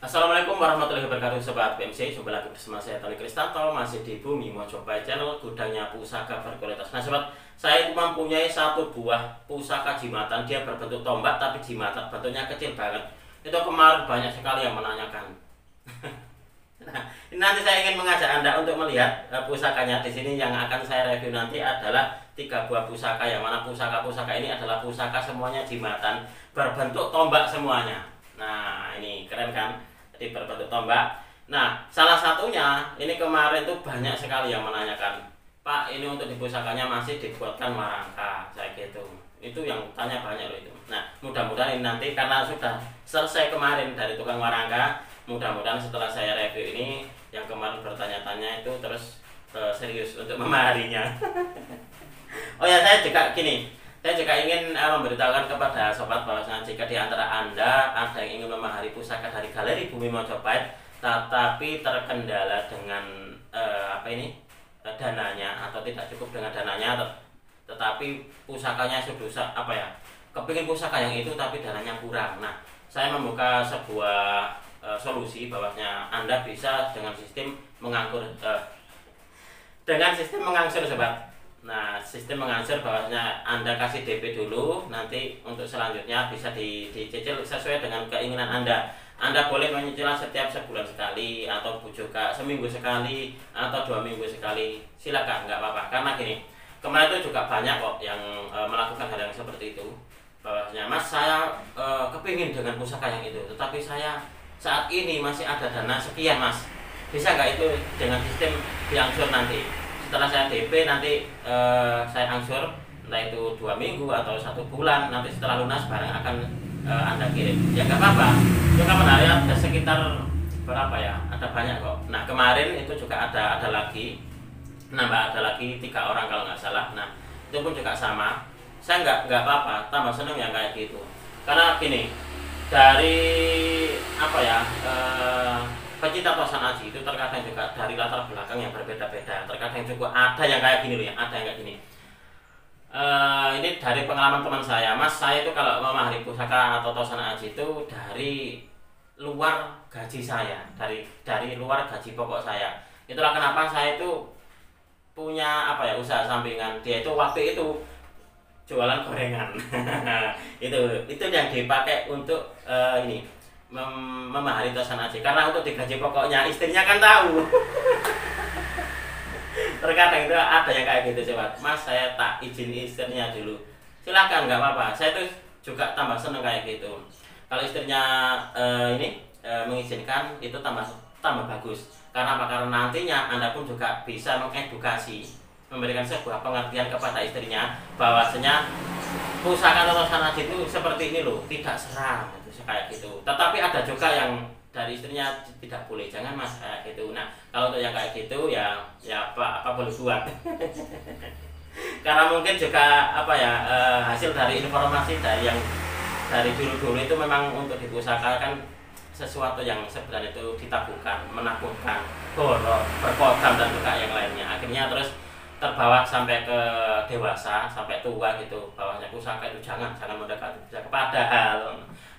Assalamualaikum warahmatullahi wabarakatuh Sobat PMC. Jumpa lagi bersama saya Tony Kristanto, masih di Bumi Mojopahit Channel, gudangnya pusaka berkualitas. Nah sobat, saya itu mempunyai satu buah pusaka jimatan. Dia berbentuk tombak tapi jimatan, bentuknya kecil banget. Itu kemarin banyak sekali yang menanyakan. Nah, ini nanti saya ingin mengajak Anda untuk melihat pusakanya. Di sini yang akan saya review nanti adalah 3 buah pusaka, yang mana pusaka-pusaka ini adalah pusaka semuanya jimatan, berbentuk tombak semuanya. Nah, ini keren kan? Jadi berbentuk tombak. Nah, salah satunya ini kemarin tuh banyak sekali yang menanyakan, Pak, ini untuk di pusakanya masih dibuatkan warangka, saya gitu. Itu yang tanya banyak loh itu. Nah, mudah-mudahan ini nanti karena sudah selesai kemarin dari tukang warangka, mudah-mudahan setelah saya review ini yang kemarin bertanya-tanya itu terus serius untuk memaharinya. Oh ya, saya juga gini. Saya juga ingin memberitahukan kepada sobat bahwasanya jika di antara Anda ada yang ingin memahari pusaka dari Galeri Bumi Mojopahit tetapi terkendala dengan dananya atau tidak cukup dengan dananya, tetapi pusakanya sudah kepingin pusaka yang itu tapi dananya kurang. Nah, saya membuka sebuah solusi bahwasanya Anda bisa dengan sistem mengangsur sobat. Nah, sistem mengangsur bahwasanya Anda kasih DP dulu, nanti untuk selanjutnya bisa dicicil sesuai dengan keinginan Anda. Anda boleh menyicil setiap sebulan sekali, atau juga seminggu sekali, atau 2 minggu sekali. Silakan, nggak apa-apa. Karena gini, kemarin itu juga banyak kok yang melakukan hal yang seperti itu. Bahwasanya, Mas, saya kepingin dengan pusaka yang itu, tetapi saya saat ini masih ada dana sekian, Mas. Bisa nggak itu dengan sistem diangsur nanti? Setelah saya DP nanti saya angsur, entah itu 2 minggu atau 1 bulan, nanti setelah lunas barang akan Anda kirim. Ya nggak apa-apa. Itu kapan hari ada sekitar berapa ya? Ada banyak kok. Nah, kemarin itu juga ada lagi, ada lagi 3 orang kalau nggak salah. Nah, itu pun juga sama. Saya nggak apa-apa, tambah seneng yang kayak gitu. Karena gini, dari pecinta tosan aji itu terkadang juga dari latar belakang yang berbeda-beda. Terkadang juga ada yang kayak gini loh, yang ada yang kayak gini. Ini dari pengalaman teman saya, Mas, saya itu kalau memahari pusaka atau tosan aji itu dari luar gaji saya, dari luar gaji pokok saya. Itulah kenapa saya itu punya usaha sampingan. Dia itu waktu itu jualan gorengan. itu yang dipakai untuk memahari tosan aji, karena untuk digaji pokoknya istrinya kan tahu. Terkadang itu ada yang kayak gitu, coba, Mas, saya tak izin istrinya dulu. Silakan, nggak apa-apa. Saya tuh juga tambah seneng kayak gitu. Kalau istrinya mengizinkan, itu tambah bagus. Karena apa? Karena nantinya Anda pun juga bisa mengedukasi, memberikan sebuah pengertian kepada istrinya bahwasanya pusaka tosan aji itu seperti ini loh, tidak seram itu kayak gitu. Tetapi ada juga yang dari istrinya tidak boleh, jangan, Mas, kayak gitu. Nah, kalau untuk yang kayak gitu ya apa boleh buat. Karena mungkin juga hasil dari informasi dari dulu itu memang untuk dipusakakan sesuatu yang sebenarnya itu ditabuhkan, menakutkan, horor, berkodam dan juga yang lainnya. Akhirnya terus terbawa sampai ke dewasa, sampai tua gitu, bahwasanya pusaka itu jangan mendekati pusaka.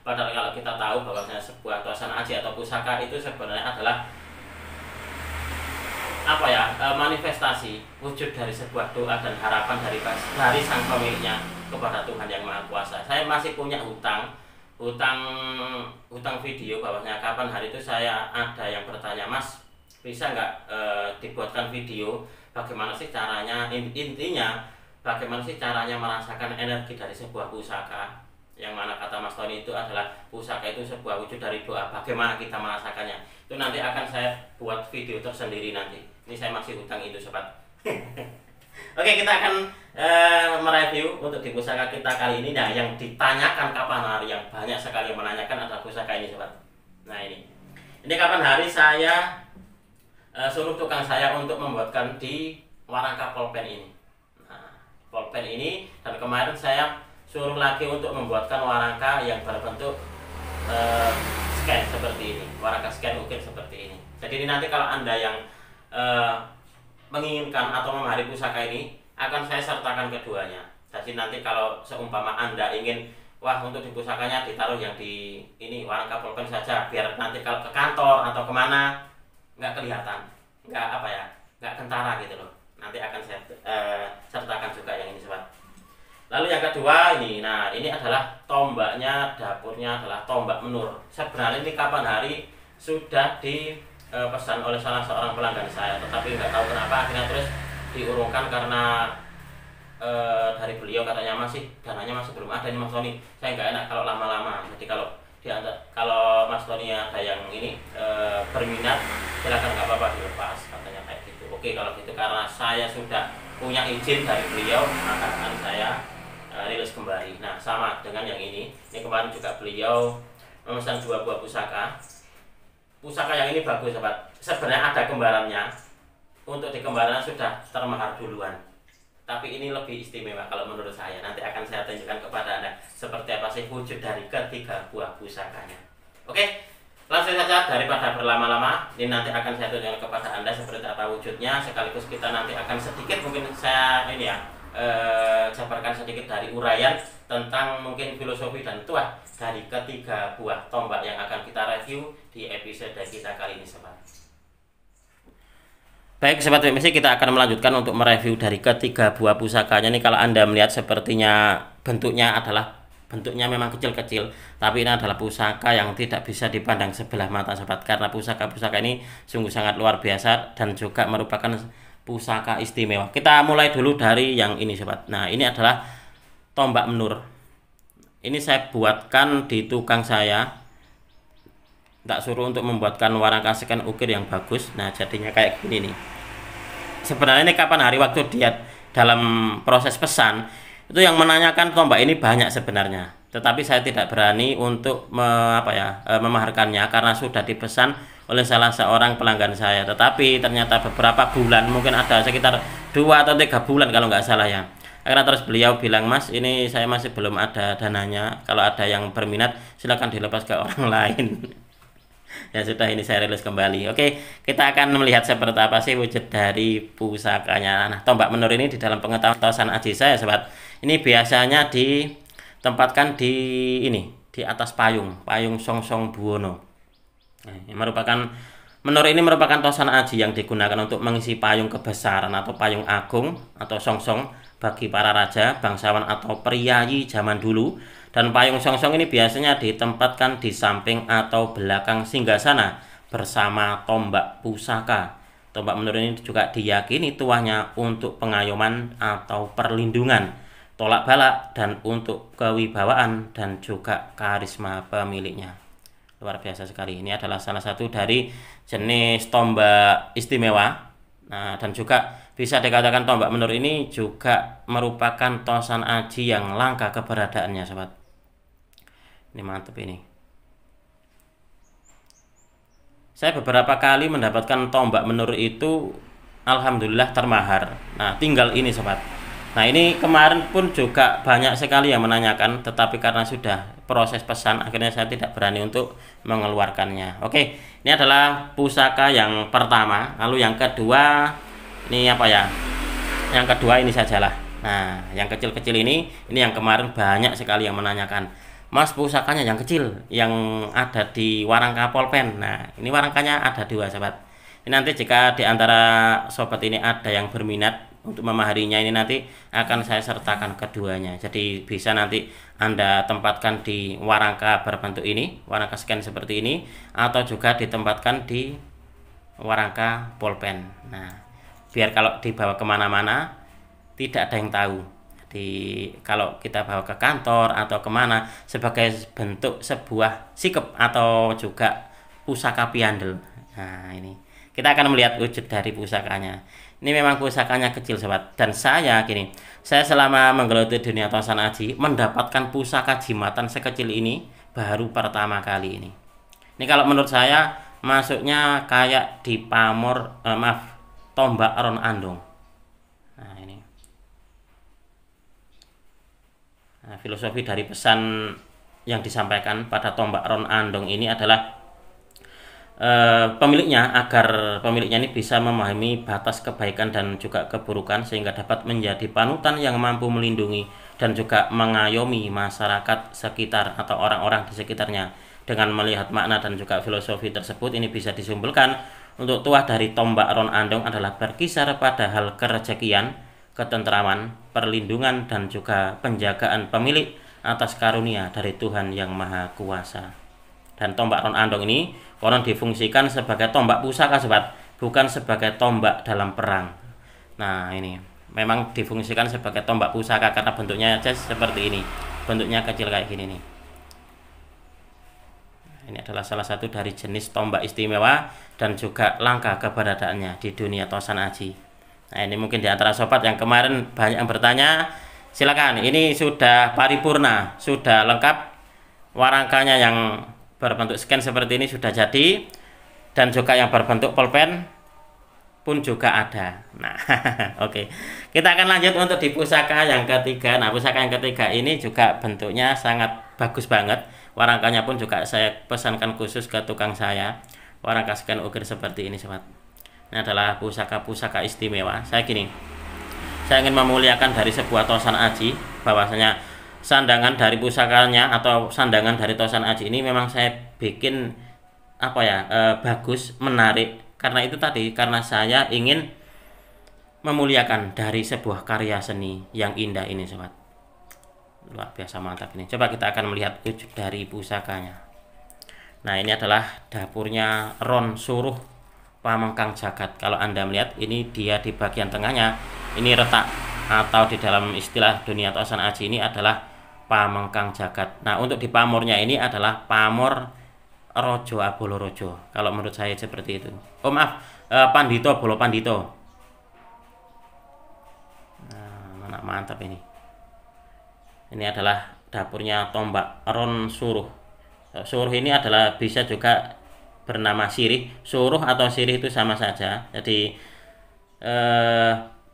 Padahal kalau kita tahu bahwasanya sebuah tosan aji atau pusaka itu sebenarnya adalah manifestasi wujud dari sebuah doa dan harapan dari sang pemiliknya kepada Tuhan Yang Maha Kuasa. Saya masih punya hutang video, bahwasanya kapan hari itu saya ada yang bertanya, Mas, bisa nggak dibuatkan video bagaimana sih caranya, intinya bagaimana sih caranya merasakan energi dari sebuah pusaka, yang mana kata Mas Tony itu adalah pusaka itu sebuah wujud dari doa, bagaimana kita merasakannya. Itu nanti akan saya buat video tersendiri nanti. Ini saya masih hutang itu, sobat. Oke, kita akan mereview untuk di pusaka kita kali ini. Nah, yang ditanyakan kapan hari, yang banyak sekali yang menanyakan adalah pusaka ini, sobat. Nah, ini kapan hari saya suruh tukang saya untuk membuatkan di warangka pulpen ini. Nah, pulpen ini, dan kemarin saya suruh lagi untuk membuatkan warangka yang berbentuk scan seperti ini, warangka scan ukir seperti ini. Jadi ini nanti kalau Anda yang menginginkan atau memahari pusaka ini, akan saya sertakan keduanya. Jadi nanti kalau seumpama Anda ingin wah untuk di pusakanya ditaruh yang di ini warangka pulpen saja, biar nanti kalau ke kantor atau kemana nggak kelihatan, nggak apa ya, nggak kentara gitu loh. Nanti akan saya sertakan juga yang ini sobat. Lalu yang kedua ini, nah ini adalah tombaknya, dapurnya adalah tombak menur. Sebenarnya ini kapan hari sudah dipesan oleh salah seorang pelanggan saya, tetapi nggak tahu kenapa akhirnya terus diurungkan karena dari beliau katanya dananya masih belum ada nih Mas Tony. Saya nggak enak kalau lama-lama. Jadi kalau Mas Tony ada yang ini berminat, silakan, nggak apa-apa dilepas katanya kayak gitu. Oke kalau gitu, karena saya sudah punya izin dari beliau, maka akan saya rilis kembali. Nah sama dengan yang ini kemarin juga beliau memesan 2 buah pusaka. Pusaka yang ini bagus sobat, sebenarnya ada kembarannya. Untuk di kembarannya sudah termahar duluan, tapi ini lebih istimewa kalau menurut saya. Nanti akan saya tunjukkan kepada Anda seperti apa sih wujud dari ketiga buah pusakanya. Oke, langsung saja daripada berlama-lama, ini nanti akan saya tunjukkan kepada Anda seperti apa wujudnya. Sekaligus kita nanti akan sedikit mungkin saya ini ya jabarkan sedikit dari uraian tentang mungkin filosofi dan tuah dari ketiga buah tombak yang akan kita review di episode kita kali ini sobat. Baik sobat PMC, kita akan melanjutkan untuk mereview dari ketiga buah pusakanya. Ini kalau Anda melihat sepertinya bentuknya memang kecil-kecil, tapi ini adalah pusaka yang tidak bisa dipandang sebelah mata sobat, karena pusaka-pusaka ini sungguh sangat luar biasa dan juga merupakan pusaka istimewa. Kita mulai dulu dari yang ini sobat. Nah ini adalah tombak menur. Ini saya buatkan di tukang saya, tak suruh untuk membuatkan warangka scan ukir yang bagus. Nah jadinya kayak gini nih. Sebenarnya ini kapan hari waktu dia dalam proses pesan itu yang menanyakan tombak ini banyak sebenarnya, tetapi saya tidak berani untuk memaharkannya karena sudah dipesan oleh salah seorang pelanggan saya. Tetapi ternyata beberapa bulan, mungkin ada sekitar 2 atau 3 bulan kalau nggak salah ya, karena terus beliau bilang, Mas ini saya masih belum ada dananya, kalau ada yang berminat silakan dilepas ke orang lain. Ya sudah, ini saya rilis kembali. Oke, kita akan melihat seperti apa sih wujud dari pusakanya. Nah tombak menur ini di dalam pengetahuan Tosan Aji saya sobat, ini biasanya ditempatkan di atas payung Songsong Buwono. Menur ini merupakan tosan aji yang digunakan untuk mengisi payung kebesaran atau payung agung atau songsong bagi para raja, bangsawan atau priayi zaman dulu. Dan payung songsong ini biasanya ditempatkan di samping atau belakang singgasana bersama tombak pusaka. Tombak menur ini juga diyakini tuahnya untuk pengayoman atau perlindungan, tolak balak, dan untuk kewibawaan dan juga karisma pemiliknya. Luar biasa sekali. Ini adalah salah satu dari jenis tombak istimewa. Nah, dan juga bisa dikatakan tombak menur ini juga merupakan tosan aji yang langka keberadaannya sobat. Ini mantep ini. Saya beberapa kali mendapatkan tombak menur itu alhamdulillah termahar. Nah tinggal ini sobat. Nah ini kemarin pun juga banyak sekali yang menanyakan, tetapi karena sudah proses pesan akhirnya saya tidak berani untuk mengeluarkannya. Oke, ini adalah pusaka yang pertama. Lalu yang kedua ini apa ya? Yang kedua ini sajalah. Nah yang kecil-kecil ini yang kemarin banyak sekali yang menanyakan, Mas pusakanya yang kecil yang ada di warangka pulpen. Nah ini warangkanya ada 2 sobat. Ini nanti jika di antara sobat ini ada yang berminat untuk memaharinya, ini nanti akan saya sertakan keduanya. Jadi bisa nanti Anda tempatkan di warangka berbentuk ini, warangka scan seperti ini, atau juga ditempatkan di warangka pulpen. Nah biar kalau dibawa kemana-mana tidak ada yang tahu. Kalau kita bawa ke kantor atau kemana sebagai bentuk sebuah sikap atau juga pusaka piandel. Nah ini kita akan melihat wujud dari pusakanya. Ini memang pusakanya kecil sobat, dan saya selama menggeluti dunia tosan aji mendapatkan pusaka jimatan sekecil ini baru pertama kali ini. Ini kalau menurut saya masuknya kayak di pamor tombak Ron Andong. Nah ini. Nah, filosofi dari pesan yang disampaikan pada tombak Ron Andong ini adalah pemiliknya, agar pemiliknya ini bisa memahami batas kebaikan dan juga keburukan sehingga dapat menjadi panutan yang mampu melindungi dan juga mengayomi masyarakat sekitar atau orang-orang di sekitarnya. Dengan melihat makna dan juga filosofi tersebut, ini bisa disimpulkan untuk tuah dari tombak ron andong adalah berkisar pada hal kerejekian, ketentraman, perlindungan, dan juga penjagaan pemilik atas karunia dari Tuhan Yang Maha Kuasa. Dan tombak ron andong ini konon difungsikan sebagai tombak pusaka, sobat, bukan sebagai tombak dalam perang. Nah, ini memang difungsikan sebagai tombak pusaka karena bentuknya seperti ini, bentuknya kecil kayak gini nih. Ini adalah salah satu dari jenis tombak istimewa dan juga langka keberadaannya di dunia Tosan Aji. Nah, ini mungkin di antara sobat yang kemarin banyak yang bertanya, silakan, ini sudah paripurna, sudah lengkap, warangkanya yang berbentuk scan seperti ini sudah jadi, dan juga yang berbentuk pulpen pun juga ada. Nah, oke. Kita akan lanjut untuk di pusaka yang ketiga. Nah, pusaka yang ketiga ini juga bentuknya sangat bagus banget. Warangkanya pun juga saya pesankan khusus ke tukang saya. Warangka scan ukir seperti ini, sobat. Ini adalah pusaka-pusaka istimewa. Saya ingin memuliakan dari sebuah Tosan Aji, bahwasanya sandangan dari pusakanya atau sandangan dari Tosan Aji ini memang saya bikin bagus, menarik. Karena itu tadi, karena saya ingin memuliakan dari sebuah karya seni yang indah ini, sobat. Luar biasa mantap ini. Coba kita akan melihat wujud dari pusakanya. Nah, ini adalah dapurnya Ron Suruh Pamengkang Jagat. Kalau Anda melihat, ini dia di bagian tengahnya. Ini retak atau di dalam istilah dunia Tosan Aji ini adalah Pamengkang Jagat. Nah, untuk di pamornya ini adalah pamor Rojo Abolo Rojo. Kalau menurut saya seperti itu. Oh maaf, Pandito Bolo Pandito. Nah, mantap ini. Ini adalah dapurnya tombak Ron Suruh. Suruh ini adalah bisa juga bernama sirih. Suruh atau sirih itu sama saja. Jadi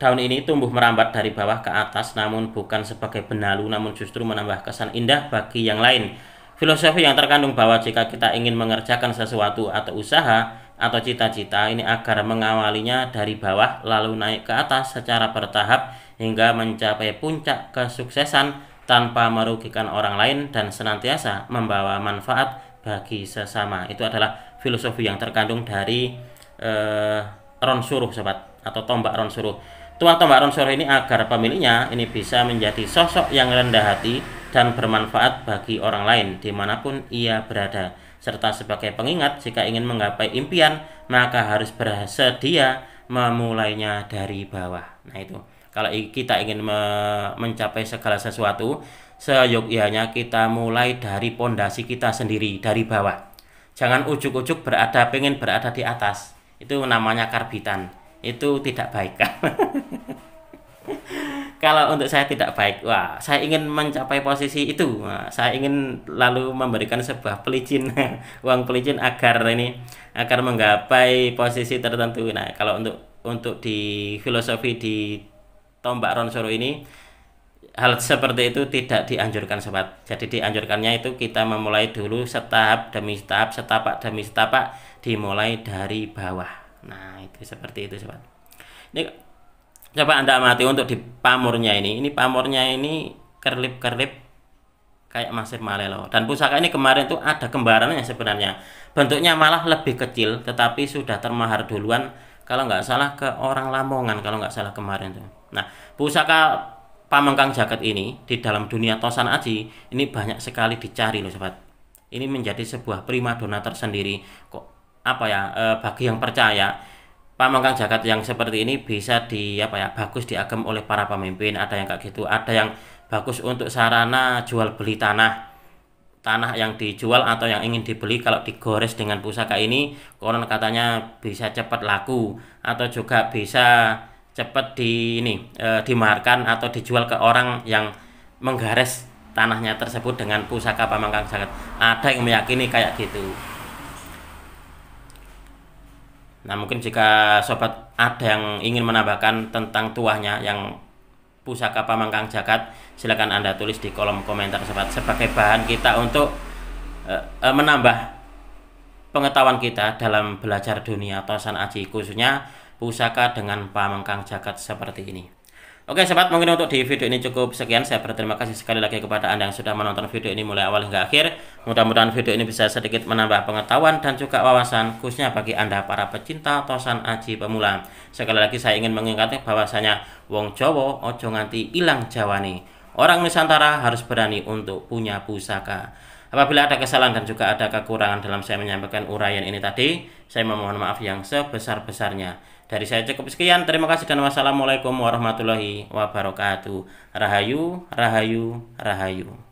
daun ini tumbuh merambat dari bawah ke atas, namun bukan sebagai benalu, namun justru menambah kesan indah bagi yang lain. Filosofi yang terkandung bahwa jika kita ingin mengerjakan sesuatu atau usaha atau cita-cita ini agar mengawalinya dari bawah lalu naik ke atas secara bertahap hingga mencapai puncak kesuksesan tanpa merugikan orang lain dan senantiasa membawa manfaat bagi sesama. Itu adalah filosofi yang terkandung dari Ron Suruh, sobat, atau tombak Ron Suruh. Tuah tombak Ron Suruh ini agar pemiliknya ini bisa menjadi sosok yang rendah hati dan bermanfaat bagi orang lain dimanapun ia berada, serta sebagai pengingat jika ingin menggapai impian maka harus bersedia memulainya dari bawah. Nah, itu kalau kita ingin mencapai segala sesuatu, seyogyanya kita mulai dari pondasi kita sendiri, dari bawah. Jangan ujuk-ujuk pengen berada di atas. Itu namanya karbitan. Itu tidak baik. Kalau untuk saya tidak baik. Wah, saya ingin mencapai posisi itu. Nah, saya ingin lalu memberikan sebuah pelicin, uang pelicin agar menggapai posisi tertentu. Nah, kalau untuk di filosofi di tombak Ron Suruh ini, hal seperti itu tidak dianjurkan, sobat. Jadi dianjurkannya itu kita memulai dulu setahap demi setahap, setapak demi setapak, dimulai dari bawah. Nah, itu seperti itu, sobat. Ini coba Anda amati untuk di pamornya ini. Ini pamornya ini kerlip-kerlip kayak masif malelo. Dan pusaka ini kemarin tuh ada kembarannya sebenarnya. Bentuknya malah lebih kecil, tetapi sudah termahar duluan. Kalau nggak salah ke orang Lamongan, kalau nggak salah kemarin tuh. Nah, pusaka Pamengkang Jagat ini di dalam dunia Tosan Aji ini banyak sekali dicari loh, sobat. Ini menjadi sebuah primadona tersendiri. Bagi yang percaya Pamengkang Jagat yang seperti ini bisa bagus diagem oleh para pemimpin. Ada yang kayak gitu, ada yang bagus untuk sarana jual beli tanah yang dijual atau yang ingin dibeli. Kalau digores dengan pusaka ini, konon katanya bisa cepat laku atau juga bisa cepat dimaharkan atau dijual ke orang yang menggares tanahnya tersebut dengan pusaka Pamengkang Jagat. Ada yang meyakini kayak gitu. Nah, mungkin jika sobat ada yang ingin menambahkan tentang tuahnya yang pusaka Pamengkang Jagat, silakan Anda tulis di kolom komentar, sobat, sebagai bahan kita untuk menambah pengetahuan kita dalam belajar dunia Tosan Aji, khususnya pusaka dengan Pamengkang Jagat seperti ini. Oke sobat, mungkin untuk di video ini cukup sekian. Saya berterima kasih sekali lagi kepada Anda yang sudah menonton video ini mulai awal hingga akhir. Mudah-mudahan video ini bisa sedikit menambah pengetahuan dan juga wawasan, khususnya bagi Anda para pecinta tosan aji pemula. Sekali lagi saya ingin mengingatkan bahwasanya wong Jawa ojo nganti ilang jawane. Orang Nusantara harus berani untuk punya pusaka. Apabila ada kesalahan dan juga ada kekurangan dalam saya menyampaikan uraian ini tadi, saya memohon maaf yang sebesar-besarnya. Dari saya cukup sekian, terima kasih dan wassalamualaikum warahmatullahi wabarakatuh. Rahayu, rahayu, rahayu.